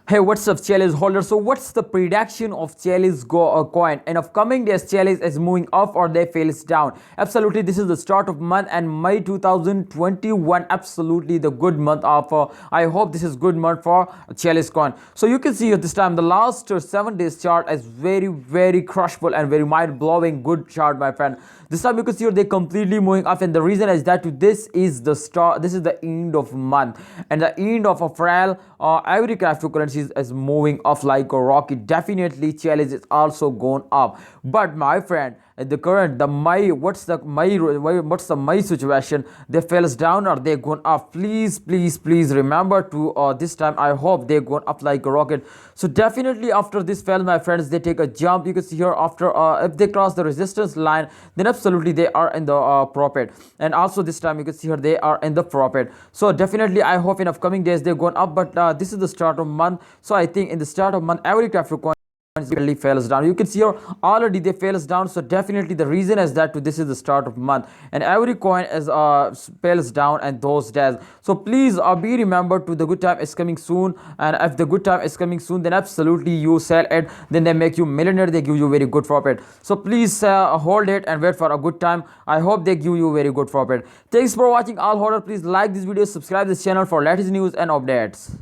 Hey, what's up, Chiliz Holder? So, what's the prediction of Chiliz coin? In upcoming days, Chiliz is moving up or they fails down. Absolutely, this is the start of month and May 2021. Absolutely, the good month of. I hope this is good month for Chiliz coin. So you can see at this time the last 7 days chart is very crushable and very mind blowing good chart, my friend. This time you can see they completely moving up, and the reason is that this is the start. This is the end of month and the end of a frail. Every cryptocurrency is moving off like a rocket. Definitely, challenge is also going up. But my friend, the current the my what's the my situation? They falls down or they going up? Please remember to this time. I hope they going up like a rocket. So definitely after this fell, my friends, they take a jump. You can see here after if they cross the resistance line, then absolutely they are in the profit. And also this time you can see here they are in the profit. So definitely I hope in upcoming days they're going up. But this is the start of month, so I think in the start of month every crypto coin really fails down. You can see here already they fails down. So definitely the reason is that this is the start of month and every coin is fails down and those days. So please be remembered to the good time is coming soon, and if the good time is coming soon, then absolutely you sell it, then they make you millionaire, they give you very good profit. So please hold it and wait for a good time. I hope they give you very good profit. Thanks for watching all holder. Please like this video, subscribe this channel for latest news and updates.